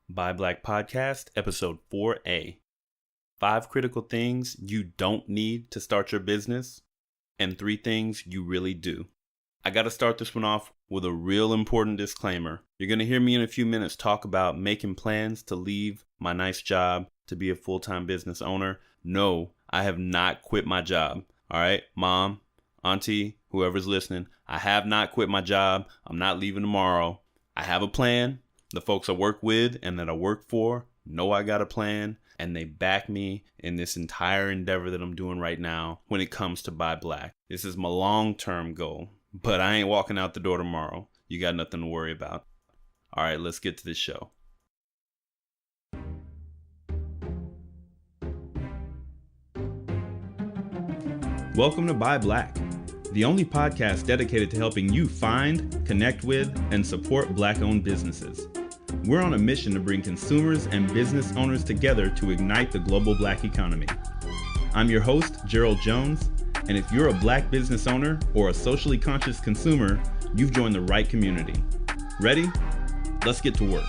Buy Black Podcast, episode 4A. 5 critical things you don't need to start your business, and 3 things you really do. I got to start this one off with a real important disclaimer. You're going to hear me in a few minutes talk about making plans to leave my nice job to be a full-time business owner. No, I have not quit my job. All right, mom, auntie, whoever's listening, I have not quit my job. I'm not leaving tomorrow. I have a plan. The folks I work with and that I work for know I got a plan, and they back me in this entire endeavor that I'm doing right now when it comes to Buy Black. This is my long-term goal, but I ain't walking out the door tomorrow. You got nothing to worry about. All right, let's get to this show. Welcome to Buy Black, the only podcast dedicated to helping you find, connect with, and support Black-owned businesses. We're on a mission to bring consumers and business owners together to ignite the global Black economy. I'm your host, Gerald Jones, and if you're a Black business owner or a socially conscious consumer, you've joined the right community. Ready? Let's get to work.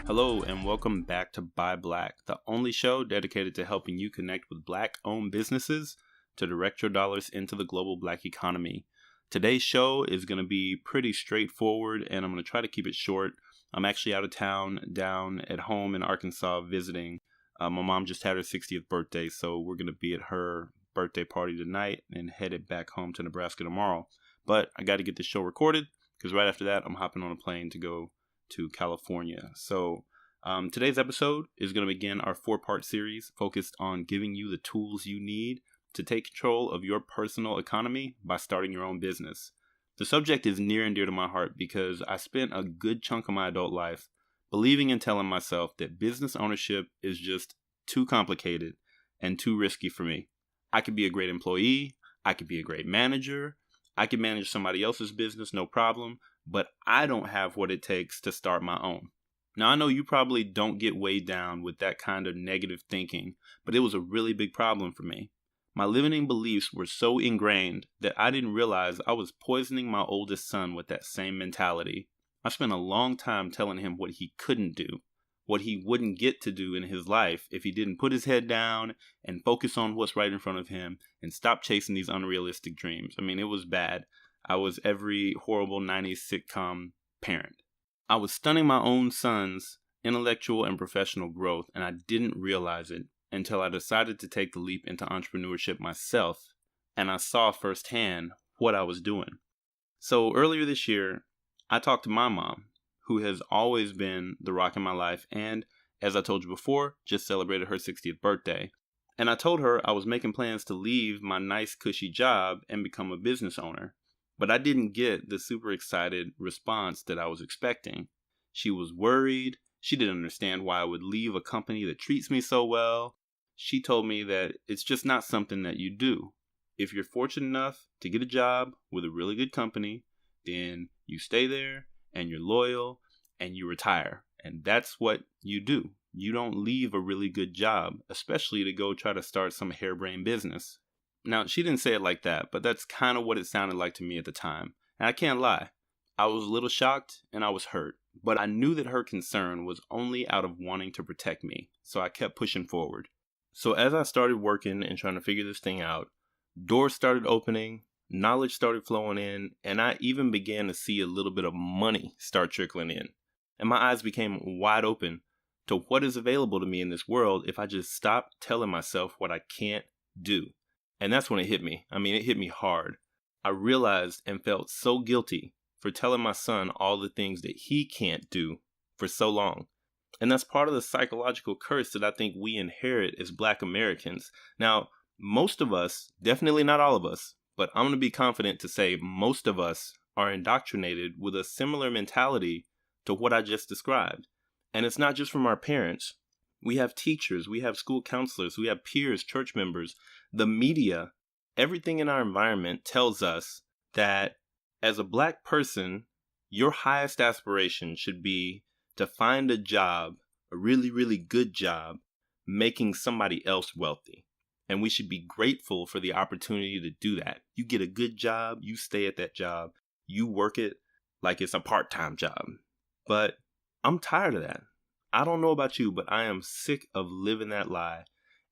Hello and welcome back to Buy Black, the only show dedicated to helping you connect with Black-owned businesses to direct your dollars into the global Black economy. Today's show is going to be pretty straightforward, and I'm going to try to keep it short. I'm actually out of town, down at home in Arkansas visiting. My mom just had her 60th birthday, so we're going to be at her birthday party tonight and headed back home to Nebraska tomorrow. But I got to get this show recorded, because right after that, I'm hopping on a plane to go to California. So today's episode is going to begin our 4-part series focused on giving you the tools you need to take control of your personal economy by starting your own business. The subject is near and dear to my heart because I spent a good chunk of my adult life believing and telling myself that business ownership is just too complicated and too risky for me. I could be a great employee, I could be a great manager, I could manage somebody else's business, no problem, but I don't have what it takes to start my own. Now, I know you probably don't get weighed down with that kind of negative thinking, but it was a really big problem for me. My limiting beliefs were so ingrained that I didn't realize I was poisoning my oldest son with that same mentality. I spent a long time telling him what he couldn't do, what he wouldn't get to do in his life if he didn't put his head down and focus on what's right in front of him and stop chasing these unrealistic dreams. I mean, it was bad. I was every horrible 90s sitcom parent. I was stunning my own son's intellectual and professional growth, and I didn't realize it until I decided to take the leap into entrepreneurship myself, and I saw firsthand what I was doing. So earlier this year, I talked to my mom, who has always been the rock in my life, and as I told you before, just celebrated her 60th birthday. And I told her I was making plans to leave my nice cushy job and become a business owner. But I didn't get the super excited response that I was expecting. She was worried. She didn't understand why I would leave a company that treats me so well. She told me that it's just not something that you do. If you're fortunate enough to get a job with a really good company, then you stay there and you're loyal and you retire. And that's what you do. You don't leave a really good job, especially to go try to start some harebrained business. Now, she didn't say it like that, but that's kind of what it sounded like to me at the time. And I can't lie. I was a little shocked and I was hurt. But I knew that her concern was only out of wanting to protect me. So I kept pushing forward. So as I started working and trying to figure this thing out, doors started opening, knowledge started flowing in, and I even began to see a little bit of money start trickling in. And my eyes became wide open to what is available to me in this world if I just stop telling myself what I can't do. And that's when it hit me. I mean, it hit me hard. I realized and felt so guilty for telling my son all the things that he can't do for so long. And that's part of the psychological curse that I think we inherit as Black Americans. Now, most of us, definitely not all of us, but I'm going to be confident to say most of us are indoctrinated with a similar mentality to what I just described. And it's not just from our parents. We have teachers, we have school counselors, we have peers, church members, the media. Everything in our environment tells us that as a Black person, your highest aspiration should be to find a job, a really, really good job, making somebody else wealthy. And we should be grateful for the opportunity to do that. You get a good job, you stay at that job, you work it like it's a part-time job. But I'm tired of that. I don't know about you, but I am sick of living that lie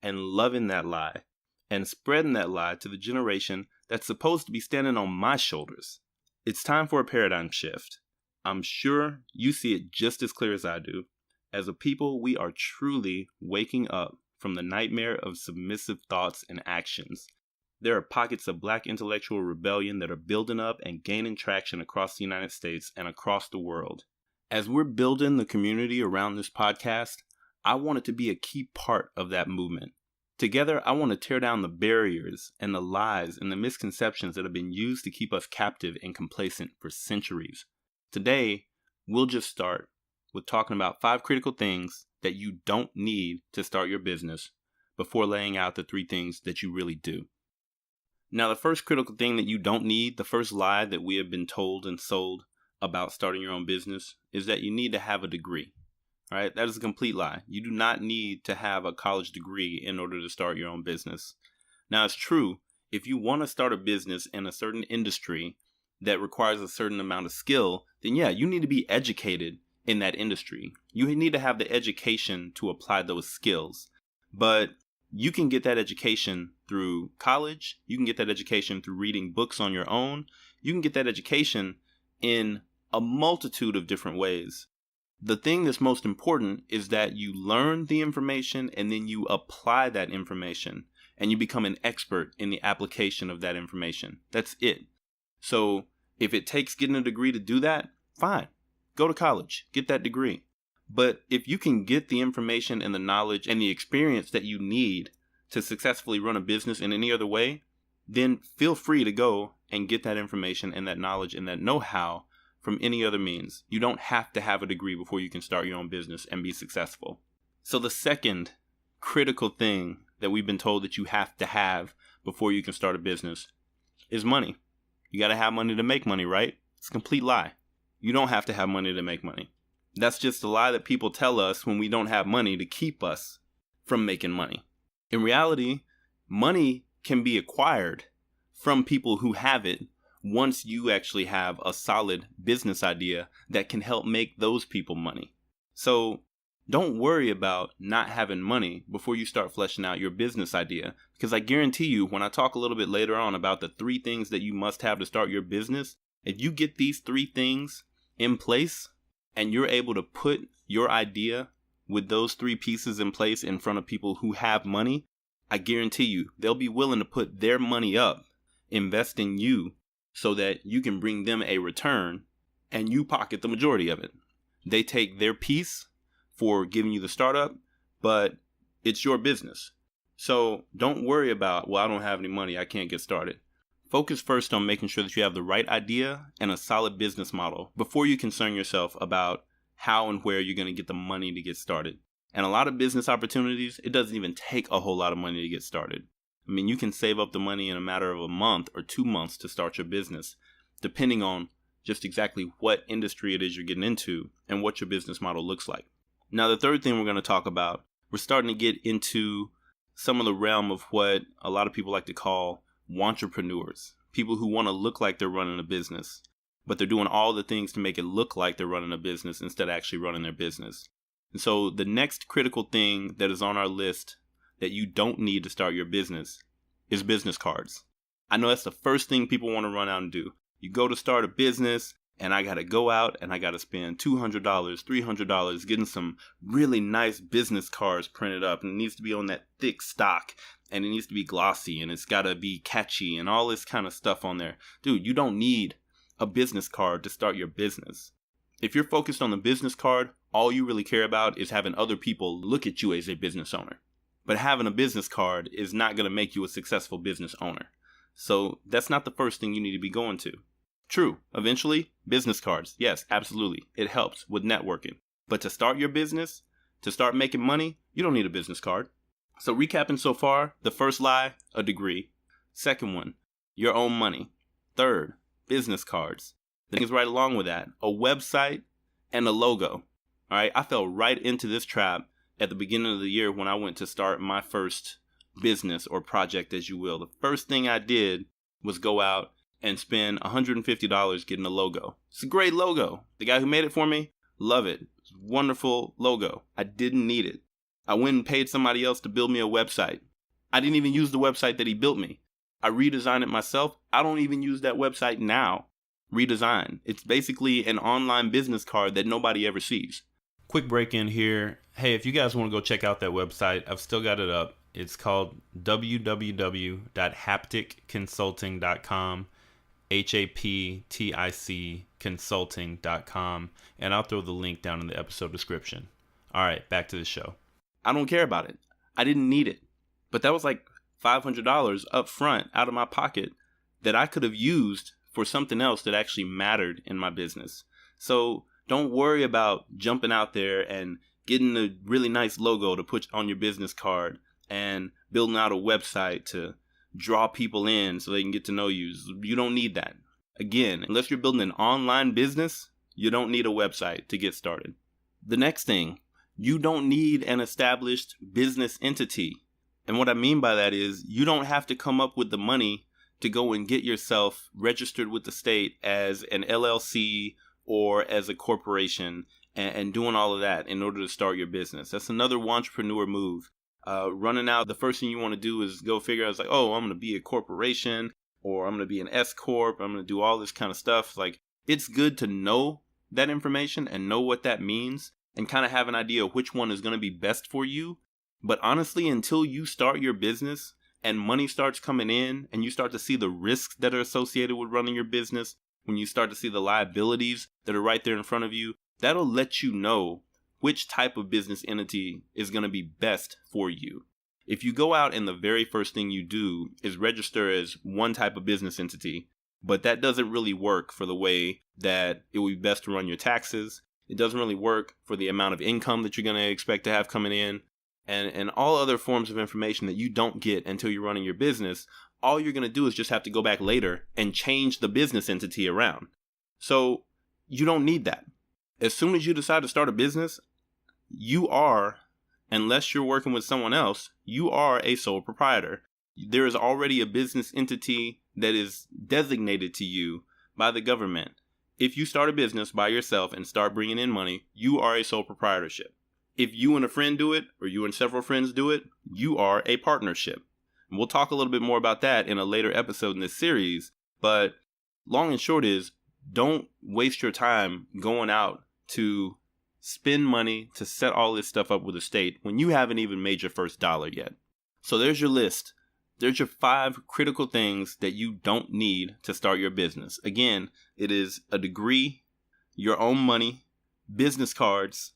and loving that lie and spreading that lie to the generation that's supposed to be standing on my shoulders. It's time for a paradigm shift. I'm sure you see it just as clear as I do. As a people, we are truly waking up from the nightmare of submissive thoughts and actions. There are pockets of Black intellectual rebellion that are building up and gaining traction across the United States and across the world. As we're building the community around this podcast, I want it to be a key part of that movement. Together, I want to tear down the barriers and the lies and the misconceptions that have been used to keep us captive and complacent for centuries. Today, we'll just start with talking about 5 critical things that you don't need to start your business before laying out the 3 things that you really do. Now, the first critical thing that you don't need, the first lie that we have been told and sold about starting your own business, is that you need to have a degree. All right, that is a complete lie. You do not need to have a college degree in order to start your own business. Now, it's true, if you want to start a business in a certain industry that requires a certain amount of skill, then yeah, you need to be educated in that industry. You need to have the education to apply those skills. But you can get that education through college. You can get that education through reading books on your own. You can get that education in a multitude of different ways. The thing that's most important is that you learn the information and then you apply that information and you become an expert in the application of that information. That's it. So if it takes getting a degree to do that, fine. Go to college, get that degree. But if you can get the information and the knowledge and the experience that you need to successfully run a business in any other way, then feel free to go and get that information and that knowledge and that know-how from any other means. You don't have to have a degree before you can start your own business and be successful. So the second critical thing that we've been told that you have to have before you can start a business is money. You got to have money to make money, right? It's a complete lie. You don't have to have money to make money. That's just a lie that people tell us when we don't have money to keep us from making money. In reality, money can be acquired from people who have it once you actually have a solid business idea that can help make those people money. So don't worry about not having money before you start fleshing out your business idea, because I guarantee you, when I talk a little bit later on about the 3 things that you must have to start your business, if you get these 3 things in place and you're able to put your idea with those 3 pieces in place in front of people who have money, I guarantee you they'll be willing to put their money up, invest in you, so that you can bring them a return and you pocket the majority of it. They take their piece for giving you the startup, but it's your business. So don't worry about, well, I don't have any money, I can't get started. Focus first on making sure that you have the right idea and a solid business model before you concern yourself about how and where you're going to get the money to get started. And a lot of business opportunities, it doesn't even take a whole lot of money to get started. I mean, you can save up the money in a matter of a month or 2 months to start your business, depending on just exactly what industry it is you're getting into and what your business model looks like. Now, the third thing we're going to talk about, we're starting to get into some of the realm of what a lot of people like to call wantrepreneurs, people who want to look like they're running a business, but they're doing all the things to make it look like they're running a business instead of actually running their business. And so the next critical thing that is on our list that you don't need to start your business is business cards. I know that's the first thing people want to run out and do. You go to start a business and I got to go out and I got to spend $200, $300 getting some really nice business cards printed up, and it needs to be on that thick stock and it needs to be glossy and it's got to be catchy and all this kind of stuff on there. Dude, you don't need a business card to start your business. If you're focused on the business card, all you really care about is having other people look at you as a business owner. But having a business card is not going to make you a successful business owner. So that's not the first thing you need to be going to. True, eventually, business cards, yes, absolutely. It helps with networking. But to start your business, to start making money, you don't need a business card. So recapping so far, the first lie, a degree. Second one, your own money. Third, business cards. The things right along with that, a website and a logo. All right, I fell right into this trap at the beginning of the year when I went to start my first business or project, as you will. The first thing I did was go out and spend $150 getting a logo. It's a great logo. The guy who made it for me, Love it. It's a wonderful logo. I didn't need it. I went and paid somebody else to build me a website. I didn't even use the website that he built me. I redesigned it myself. I don't even use that website now. Redesign. It's basically an online business card that nobody ever sees. Quick break in here. Hey, if you guys want to go check out that website, I've still got it up. It's called www.hapticconsulting.com, HAPTIC consulting.com, and I'll throw the link down in the episode description. All right, back to the show. I don't care about it. I didn't need it. But that was like $500 up front out of my pocket that I could have used for something else that actually mattered in my business. So don't worry about jumping out there and getting a really nice logo to put on your business card and building out a website to draw people in so they can get to know you. You don't need that. Again, unless you're building an online business, you don't need a website to get started. The next thing, you don't need an established business entity. And what I mean by that is you don't have to come up with the money to go and get yourself registered with the state as an LLC or as a corporation and doing all of that in order to start your business. That's another entrepreneur move. Running out, the first thing you want to do is go figure out, it's like, oh, I'm going to be a corporation or I'm going to be an S Corp. I'm going to do all this kind of stuff. Like, it's good to know that information and know what that means and kind of have an idea of which one is going to be best for you. But honestly, until you start your business and money starts coming in and you start to see the risks that are associated with running your business, when you start to see the liabilities that are right there in front of you, that'll let you know which type of business entity is going to be best for you. If you go out and the very first thing you do is register as one type of business entity, but that doesn't really work for the way that it would be best to run your taxes, it doesn't really work for the amount of income that you're going to expect to have coming in, and all other forms of information that you don't get until you're running your business, all you're going to do is just have to go back later and change the business entity around. So you don't need that. As soon as you decide to start a business, you are, unless you're working with someone else, you are a sole proprietor. There is already a business entity that is designated to you by the government. If you start a business by yourself and start bringing in money, you are a sole proprietorship. If you and a friend do it, or you and several friends do it, you are a partnership. And we'll talk a little bit more about that in a later episode in this series, but long and short is, don't waste your time going out to spend money to set all this stuff up with the state when you haven't even made your first dollar yet. So there's your list. There's your 5 critical things that you don't need to start your business. Again, it is a degree, your own money, business cards,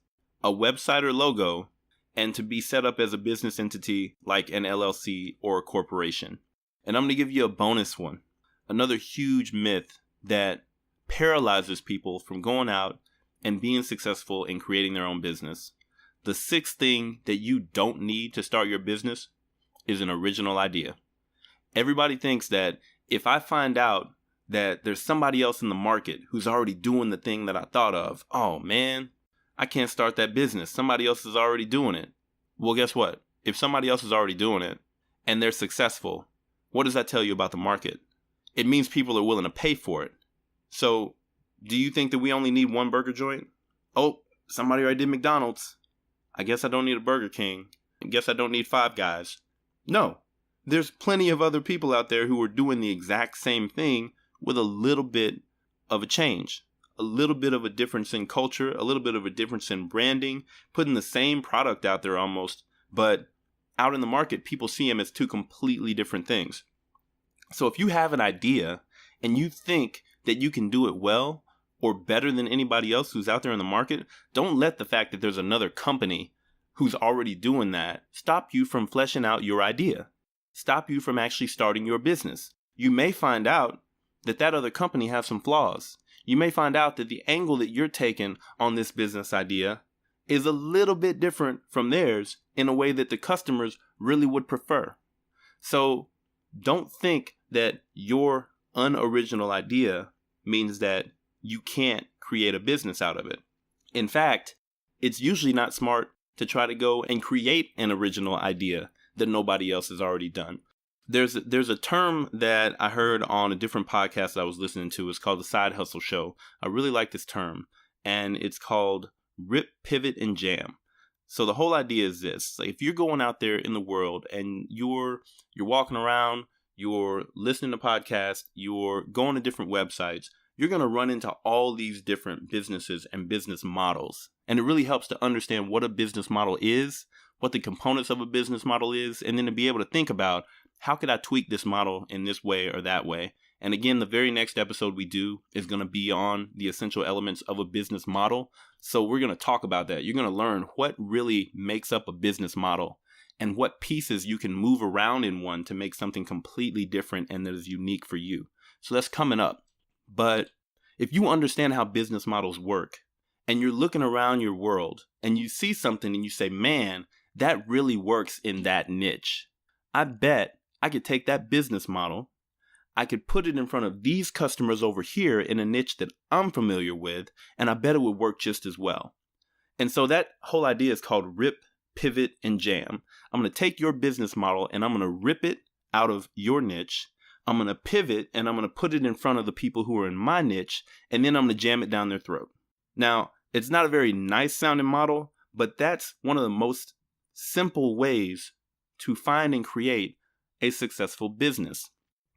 a website or logo, and to be set up as a business entity like an LLC or a corporation. And I'm going to give you a bonus one. Another huge myth that paralyzes people from going out and being successful in creating their own business. The 6th thing that you don't need to start your business is an original idea. Everybody thinks that if I find out that there's somebody else in the market who's already doing the thing that I thought of, oh man, I can't start that business. Somebody else is already doing it. Well, guess what? If somebody else is already doing it and they're successful, what does that tell you about the market? It means people are willing to pay for it. So do you think that we only need one burger joint? Oh, somebody already did McDonald's. I guess I don't need a Burger King. I guess I don't need Five Guys. No, there's plenty of other people out there who are doing the exact same thing with a little bit of a change. A little bit of a difference in culture, a little bit of a difference in branding, putting the same product out there almost, but out in the market, people see them as 2 completely different things. So if you have an idea and you think that you can do it well or better than anybody else who's out there in the market, don't let the fact that there's another company who's already doing that stop you from fleshing out your idea, stop you from actually starting your business. You may find out that that other company has some flaws. You may find out that the angle that you're taking on this business idea is a little bit different from theirs in a way that the customers really would prefer. So don't think that your unoriginal idea means that you can't create a business out of it. In fact, it's usually not smart to try to go and create an original idea that nobody else has already done. There's a term that I heard on a different podcast that I was listening to. It's called the side hustle show. I really like this term. and it's called Rip, Pivot, and Jam. So the whole idea is this: like, if you're going out there in the world and you're walking around, you're listening to podcasts, you're going to different websites, you're going to run into all these different businesses and business models. And it really helps to understand what a business model is, what the components of a business model is, and then to be able to think about, how could I tweak this model in this way or that way? And again, the very next episode we do is going to be on the essential elements of a business model. So we're going to talk about that. You're going to learn what really makes up a business model and what pieces you can move around in one to make something completely different and that is unique for you. So that's coming up. But if you understand how business models work and you're looking around your world and you see something and you say, man, that really works in that niche, I bet I could take that business model, I could put it in front of these customers over here in a niche that I'm familiar with, and I bet it would work just as well. And so that whole idea is called Rip, Pivot, and Jam. I'm going to take your business model and I'm going to rip it out of your niche. I'm going to pivot and I'm going to put it in front of the people who are in my niche, and then I'm going to jam it down their throat. Now, it's not a very nice sounding model, but that's one of the most simple ways to find and create a successful business.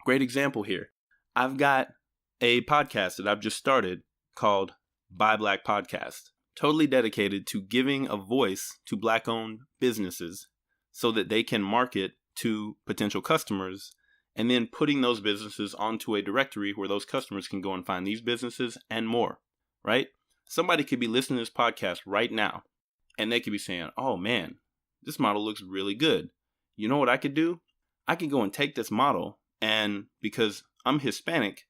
Great example here. I've got a podcast that I've just started called Buy Black Podcast, totally dedicated to giving a voice to Black-owned businesses so that they can market to potential customers, and then putting those businesses onto a directory where those customers can go and find these businesses and more, right? Somebody could be listening to this podcast right now, and they could be saying, oh man, this model looks really good. You know what I could do? I could go and take this model, and because I'm Hispanic,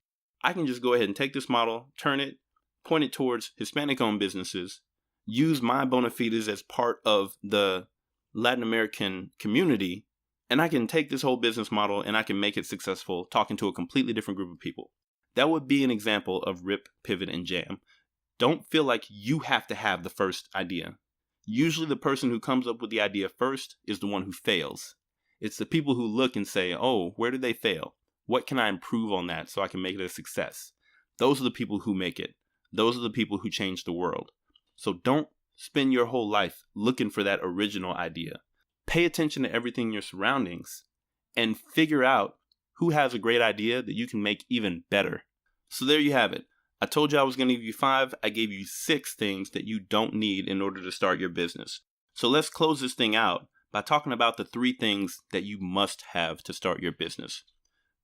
I can just go ahead and take this model, turn it, point it towards Hispanic-owned businesses, use my bona fides as part of the Latin American community, and I can take this whole business model and I can make it successful talking to a completely different group of people. That would be an example of Rip, Pivot, and Jam. Don't feel like you have to have the first idea. Usually the person who comes up with the idea first is the one who fails. It's the people who look and say, oh, where did they fail? What can I improve on that so I can make it a success? Those are the people who make it. Those are the people who change the world. So don't spend your whole life looking for that original idea. Pay attention to everything in your surroundings and figure out who has a great idea that you can make even better. So there you have it. I told you I was going to give you 5. I gave you 6 things that you don't need in order to start your business. So let's close this thing out by talking about the 3 things that you must have to start your business.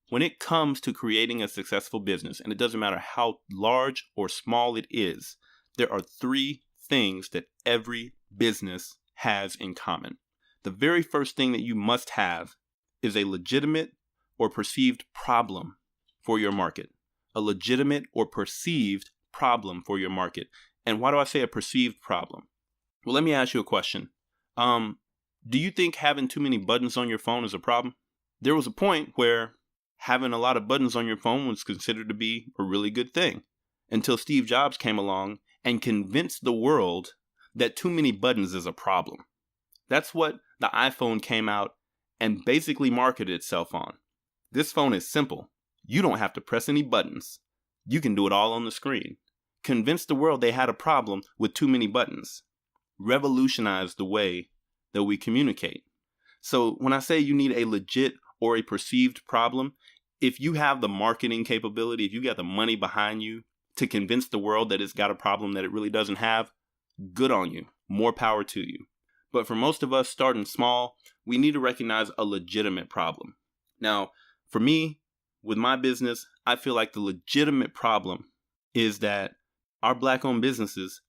When it comes to creating a successful business, and it doesn't matter how large or small it is, there are 3 things that every business has in common. The very first thing that you must have is a legitimate or perceived problem for your market. A legitimate or perceived problem for your market. And why do I say a perceived problem? Well, let me ask you a question. Do you think having too many buttons on your phone is a problem? There was a point where having a lot of buttons on your phone was considered to be a really good thing, until Steve Jobs came along and convinced the world that too many buttons is a problem. That's what the iPhone came out and basically marketed itself on. This phone is simple. You don't have to press any buttons. You can do it all on the screen. Convinced the world they had a problem with too many buttons. Revolutionized the way that we communicate. So when I say you need a legit or a perceived problem, if you have the marketing capability, if you got the money behind you to convince the world that it's got a problem that it really doesn't have, good on you. More power to you. But for most of us starting small, we need to recognize a legitimate problem. Now, for me, with my business, I feel like the legitimate problem is that our Black-owned businesses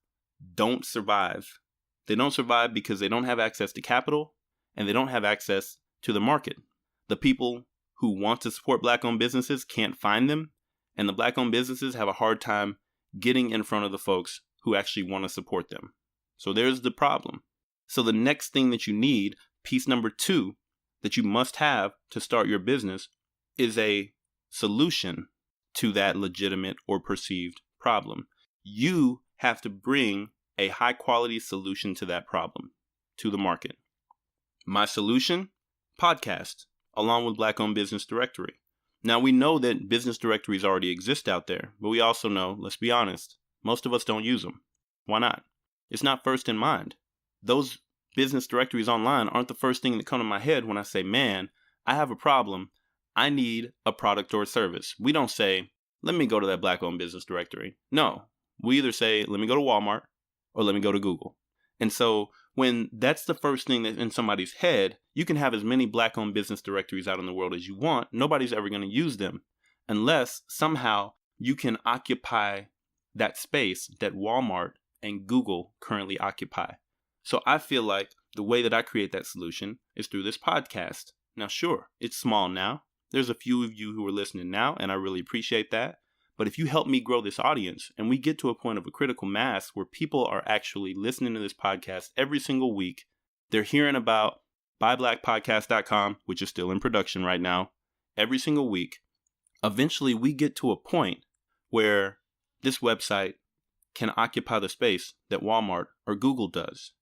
don't survive. They don't survive because they don't have access to capital and they don't have access to the market. The people who want to support Black-owned businesses can't find them, and the Black-owned businesses have a hard time getting in front of the folks who actually want to support them. So there's the problem. So the next thing that you need, piece number 2, that you must have to start your business is a solution to that legitimate or perceived problem. You have to bring a high quality solution to that problem to the market. My solution? Podcast, along with Black-owned business directory. Now we know that business directories already exist out there, but we also know, let's be honest, most of us don't use them. Why not? It's not first in mind. Those business directories online aren't the first thing that come to my head when I say, man, I have a problem. I need a product or a service. We don't say, let me go to that Black-owned business directory. No, we either say, let me go to Walmart or let me go to Google. And so when that's the first thing that's in somebody's head, you can have as many Black-owned business directories out in the world as you want. Nobody's ever going to use them unless somehow you can occupy that space that Walmart and Google currently occupy. So I feel like the way that I create that solution is through this podcast. Now, sure, it's small now. There's a few of you who are listening now, and I really appreciate that. But if you help me grow this audience and we get to a point of a critical mass where people are actually listening to this podcast every single week, they're hearing about buyblackpodcast.com, which is still in production right now, every single week, eventually we get to a point where this website can occupy the space that Walmart or Google does.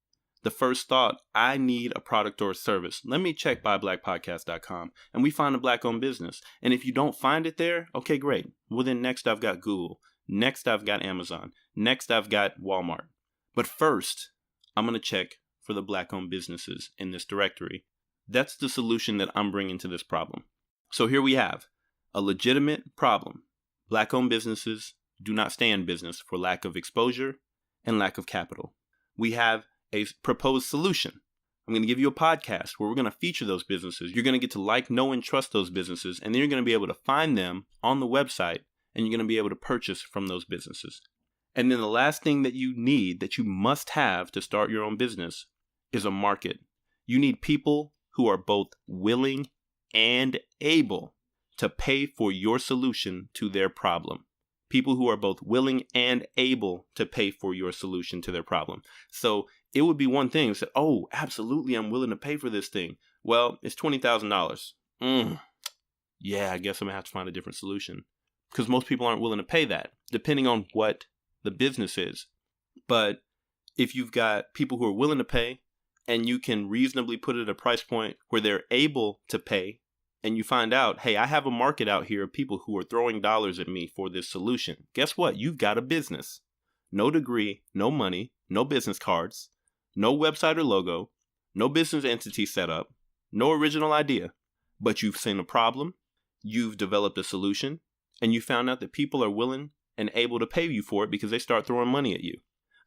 The first thought, I need a product or a service. Let me check buyblackpodcast.com and we find a Black-owned business. And if you don't find it there, okay, great. Well, then next I've got Google. Next I've got Amazon. Next I've got Walmart. But first, I'm going to check for the Black-owned businesses in this directory. That's the solution that I'm bringing to this problem. So here we have a legitimate problem. Black-owned businesses do not stay in business for lack of exposure and lack of capital. We have a proposed solution. I'm going to give you a podcast where we're going to feature those businesses. You're going to get to like, know, and trust those businesses, and then you're going to be able to find them on the website, and you're going to be able to purchase from those businesses. And then the last thing that you need, that you must have to start your own business, is a market. You need people who are both willing and able to pay for your solution to their problem. People who are both willing and able to pay for your solution to their problem. So it would be one thing to say, oh, absolutely, I'm willing to pay for this thing. Well, it's $20,000. Yeah, I guess I'm going to have to find a different solution. Because most people aren't willing to pay that, depending on what the business is. But if you've got people who are willing to pay, and you can reasonably put it at a price point where they're able to pay, and you find out, hey, I have a market out here of people who are throwing dollars at me for this solution. Guess what? You've got a business. No degree, no money, no business cards, no website or logo, no business entity set up, no original idea. But you've seen a problem, you've developed a solution, and you found out that people are willing and able to pay you for it because they start throwing money at you.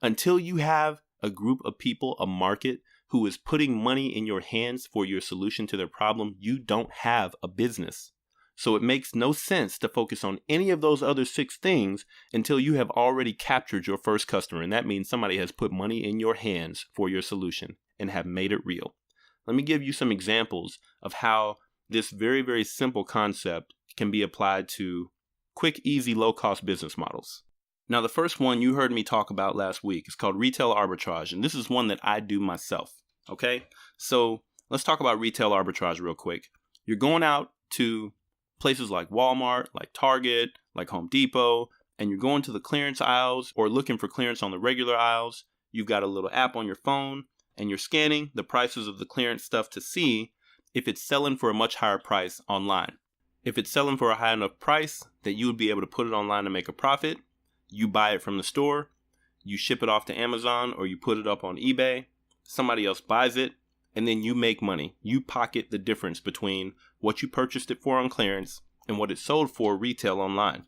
Until you have a group of people, a market, who is putting money in your hands for your solution to their problem, you don't have a business. So it makes no sense to focus on any of those other 6 things until you have already captured your first customer. And that means somebody has put money in your hands for your solution and have made it real. Let me give you some examples of how this very, very simple concept can be applied to quick, easy, low-cost business models. Now, the first one you heard me talk about last week is called retail arbitrage, and this is one that I do myself, okay? So let's talk about retail arbitrage real quick. You're going out to places like Walmart, like Target, like Home Depot, and you're going to the clearance aisles or looking for clearance on the regular aisles. You've got a little app on your phone, and you're scanning the prices of the clearance stuff to see if it's selling for a much higher price online. If it's selling for a high enough price that you would be able to put it online and make a profit, you buy it from the store, you ship it off to Amazon, or you put it up on eBay, somebody else buys it, and then you make money. You pocket the difference between what you purchased it for on clearance and what it sold for retail online.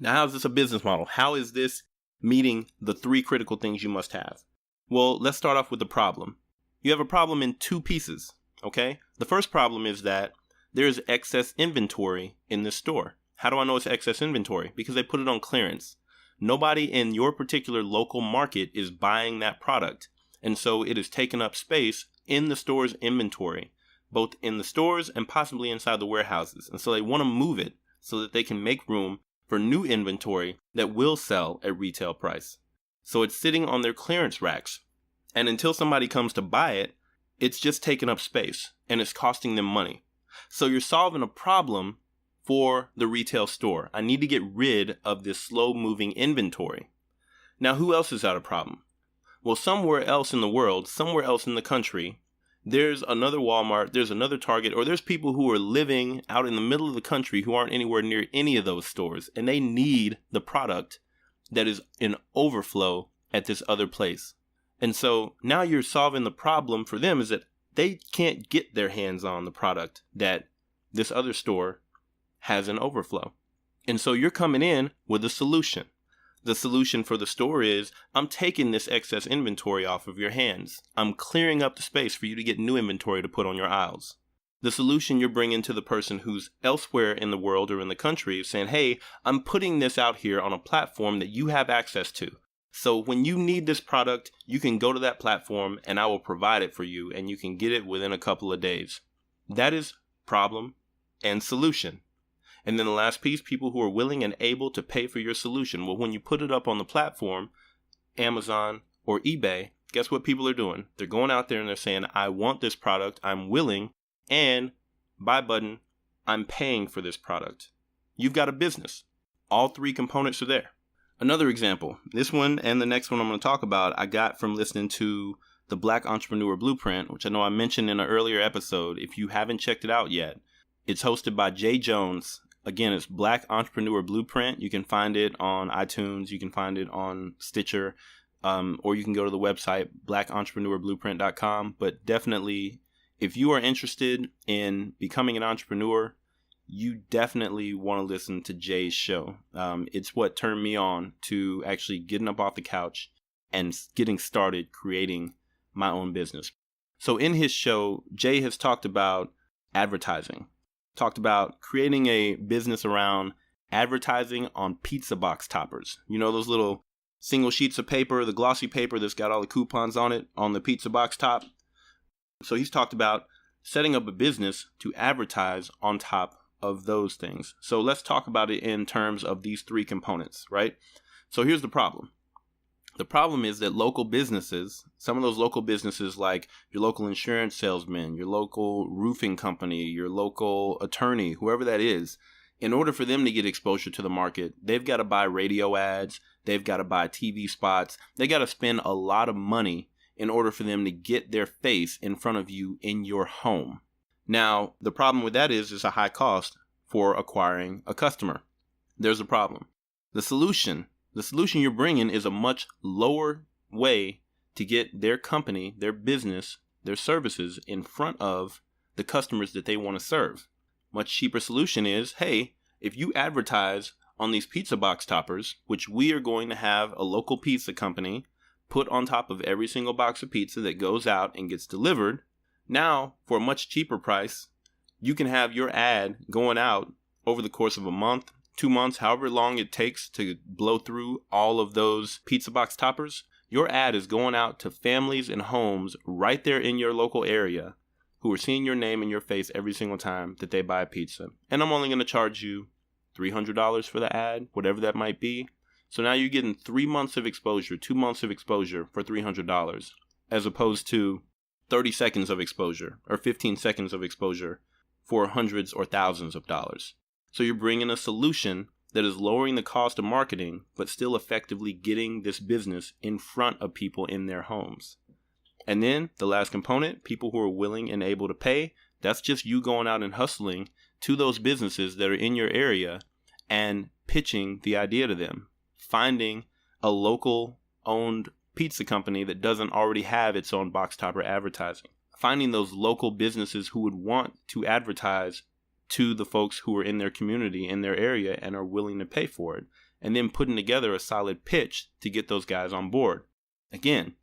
Now, how is this a business model? How is this meeting the 3 critical things you must have? Well, let's start off with the problem. You have a problem in 2 pieces, okay? The first problem is that there's excess inventory in this store. How do I know it's excess inventory? Because they put it on clearance. Nobody in your particular local market is buying that product. And so it is taking up space in the store's inventory, both in the stores and possibly inside the warehouses. And so they want to move it so that they can make room for new inventory that will sell at retail price. So it's sitting on their clearance racks. And until somebody comes to buy it, it's just taking up space and it's costing them money. So you're solving a problem for the retail store. I need to get rid of this slow-moving inventory. Now, who else is at a problem? Well, somewhere else in the world, somewhere else in the country, there's another Walmart, there's another Target, or there's people who are living out in the middle of the country who aren't anywhere near any of those stores, and they need the product that is in overflow at this other place. And so now you're solving the problem for them is that they can't get their hands on the product that this other store has in overflow. And so you're coming in with a solution. The solution for the store is, I'm taking this excess inventory off of your hands. I'm clearing up the space for you to get new inventory to put on your aisles. The solution you're bringing to the person who's elsewhere in the world or in the country is saying, hey, I'm putting this out here on a platform that you have access to. So when you need this product, you can go to that platform and I will provide it for you and you can get it within a couple of days. That is problem and solution. And then the last piece, people who are willing and able to pay for your solution. Well, when you put it up on the platform, Amazon or eBay, guess what people are doing? They're going out there and they're saying, I want this product, I'm willing, and buy button, I'm paying for this product. You've got a business. All three components are there. Another example, this one and the next one I'm going to talk about, I got from listening to the Black Entrepreneur Blueprint, which I know I mentioned in an earlier episode. If you haven't checked it out yet, it's hosted by Jay Jones. Again, it's Black Entrepreneur Blueprint. You can find it on iTunes. You can find it on Stitcher, or you can go to the website, blackentrepreneurblueprint.com. But definitely, if you are interested in becoming an entrepreneur, you definitely want to listen to Jay's show. It's what turned me on to actually getting up off the couch and getting started creating my own business. So in his show, Jay has talked about advertising, talked about creating a business around advertising on pizza box toppers. You know, those little single sheets of paper, the glossy paper that's got all the coupons on it on the pizza box top. So he's talked about setting up a business to advertise on top of those things. So let's talk about it in terms of these three components, right? So here's the problem. The problem is that local businesses, some of those local businesses like your local insurance salesman, your local roofing company, your local attorney, whoever that is, in order for them to get exposure to the market, they've got to buy radio ads, they've got to buy TV spots, they got to spend a lot of money in order for them to get their face in front of you in your home. Now, the problem with that is it's a high cost for acquiring a customer. There's a problem. The solution you're bringing is a much lower way to get their company, their business, their services in front of the customers that they want to serve. Much cheaper solution is, hey, if you advertise on these pizza box toppers, which we are going to have a local pizza company put on top of every single box of pizza that goes out and gets delivered, now, for a much cheaper price, you can have your ad going out over the course of a month, 2 months, however long it takes to blow through all of those pizza box toppers. Your ad is going out to families and homes right there in your local area who are seeing your name and your face every single time that they buy a pizza. And I'm only going to charge you $300 for the ad, whatever that might be. So now you're getting 3 months of exposure, 2 months of exposure for $300, as opposed to 30 seconds of exposure or 15 seconds of exposure for hundreds or thousands of dollars. So you're bringing a solution that is lowering the cost of marketing, but still effectively getting this business in front of people in their homes. And then the last component, people who are willing and able to pay, that's just you going out and hustling to those businesses that are in your area and pitching the idea to them, finding a local owned pizza company that doesn't already have its own box topper advertising. Finding those local businesses who would want to advertise to the folks who are in their community, in their area, and are willing to pay for it. And then putting together a solid pitch to get those guys on board. Again,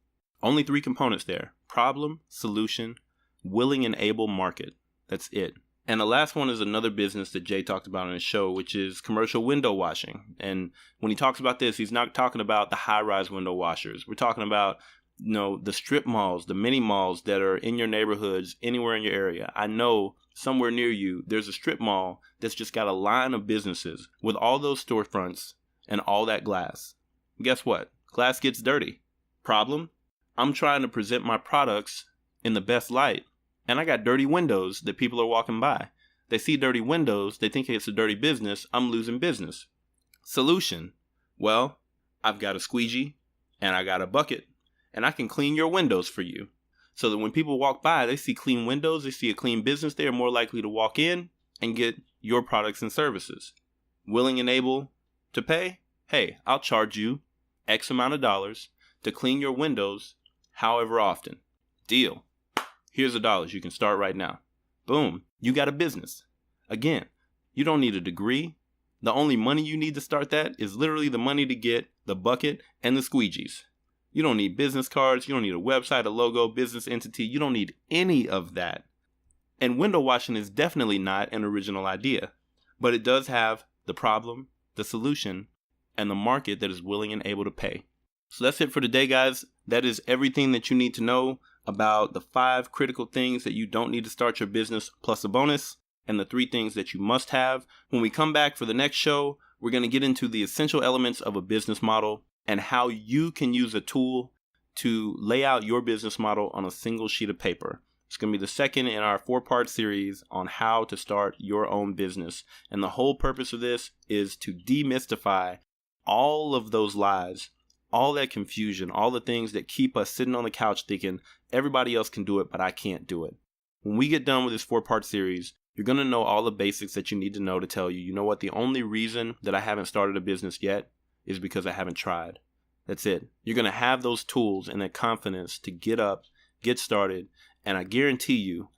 only three components there. Problem, solution, willing and able market. That's it. And the last one is another business that Jay talked about on his show, which is commercial window washing. And when he talks about this, he's not talking about the high-rise window washers. We're talking about, the strip malls, the mini malls that are in your neighborhoods, anywhere in your area. I know somewhere near you, there's a strip mall that's just got a line of businesses with all those storefronts and all that glass. Guess what? Glass gets dirty. Problem? I'm trying to present my products in the best light. And I got dirty windows that people are walking by. They see dirty windows. They think it's a dirty business. I'm losing business. Solution. Well, I've got a squeegee and I got a bucket and I can clean your windows for you. So that when people walk by, they see clean windows. They see a clean business. They are more likely to walk in and get your products and services. Willing and able to pay? Hey, I'll charge you X amount of dollars to clean your windows however often. Deal. Here's $1. You can start right now. Boom. You got a business. Again, you don't need a degree. The only money you need to start that is literally the money to get the bucket and the squeegees. You don't need business cards. You don't need a website, a logo, business entity. You don't need any of that. And window washing is definitely not an original idea, but it does have the problem, the solution, and the market that is willing and able to pay. So that's it for today, guys. That is everything that you need to know about the 5 critical things that you don't need to start your business plus a bonus, and the 3 things that you must have. When we come back for the next show, we're going to get into the essential elements of a business model and how you can use a tool to lay out your business model on a single sheet of paper. It's going to be the second in our 4-part series on how to start your own business. And the whole purpose of this is to demystify all of those lies, all that confusion, all the things that keep us sitting on the couch thinking everybody else can do it, but I can't do it. When we get done with this 4-part series, you're going to know all the basics that you need to know to tell you, you know what, the only reason that I haven't started a business yet is because I haven't tried. That's it. You're going to have those tools and that confidence to get up, get started. And I guarantee you,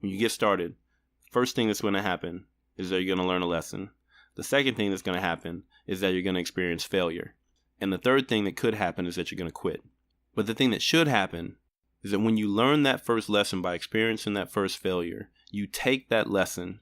when you get started, first thing that's going to happen is that you're going to learn a lesson. The second thing that's going to happen is that you're going to experience failure. And the third thing that could happen is that you're going to quit. But the thing that should happen is that when you learn that first lesson by experiencing that first failure, you take that lesson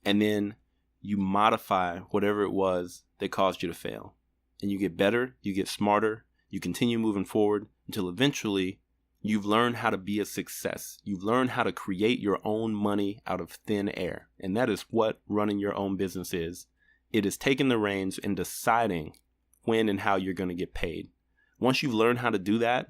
and then you modify whatever it was that caused you to fail. And you get better, you get smarter, you continue moving forward until eventually you've learned how to be a success. You've learned how to create your own money out of thin air. And that is what running your own business is. It is taking the reins and deciding when and how you're going to get paid. Once you've learned how to do that,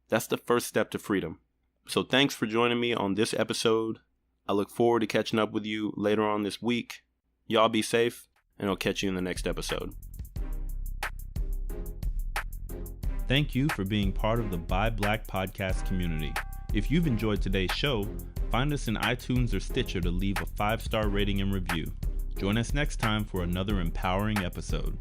that's the first step to freedom. So thanks for joining me on this episode. I look forward to catching up with you later on this week. Y'all be safe, and I'll catch you in the next episode. Thank you for being part of the Buy Black podcast community. If you've enjoyed today's show, find us in iTunes or Stitcher to leave a 5-star rating and review. Join us next time for another empowering episode.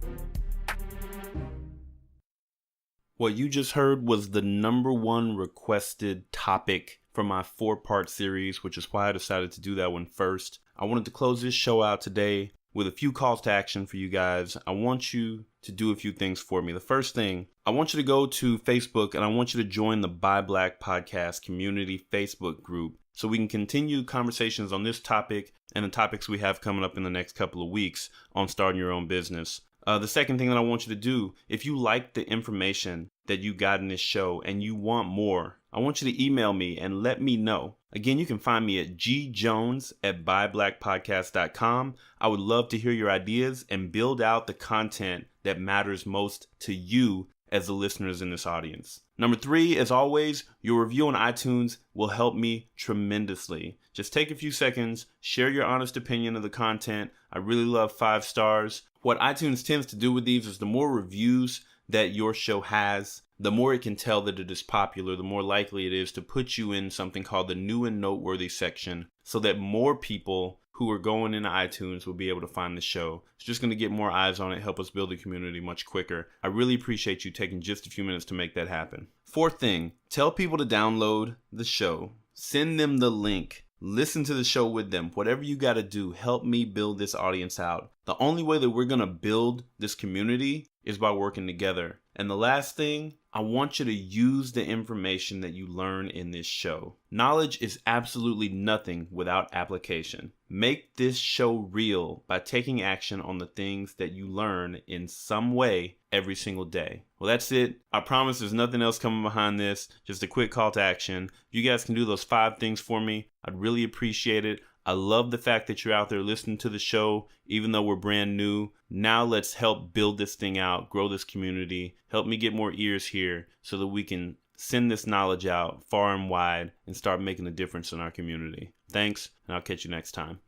What you just heard was the #1 requested topic for my 4-part series, which is why I decided to do that one first. I wanted to close this show out today with a few calls to action for you guys. I want you to do a few things for me. The first thing, I want you to go to Facebook and I want you to join the Buy Black Podcast Community Facebook group so we can continue conversations on this topic and the topics we have coming up in the next couple of weeks on starting your own business. The second thing that I want you to do, if you like the information that you got in this show and you want more, I want you to email me and let me know. Again, you can find me at gjones@buyblackpodcast.com. I would love to hear your ideas and build out the content that matters most to you as the listeners in this audience. Number 3, as always, your review on iTunes will help me tremendously. Just take a few seconds, share your honest opinion of the content. I really love 5 stars. What iTunes tends to do with these is the more reviews that your show has, the more it can tell that it is popular, the more likely it is to put you in something called the new and noteworthy section so that more people who are going into iTunes will be able to find the show. It's just going to get more eyes on it, help us build the community much quicker. I really appreciate you taking just a few minutes to make that happen. 4th thing, tell people to download the show. Send them the link. Listen to the show with them. Whatever you got to do, help me build this audience out. The only way that we're going to build this community is by working together. And the last thing, I want you to use the information that you learn in this show. Knowledge is absolutely nothing without application. Make this show real by taking action on the things that you learn in some way every single day. Well, that's it. I promise there's nothing else coming behind this. Just a quick call to action. If you guys can do those 5 things for me, I'd really appreciate it. I love the fact that you're out there listening to the show, even though we're brand new. Now let's help build this thing out, grow this community, help me get more ears here so that we can send this knowledge out far and wide and start making a difference in our community. Thanks, and I'll catch you next time.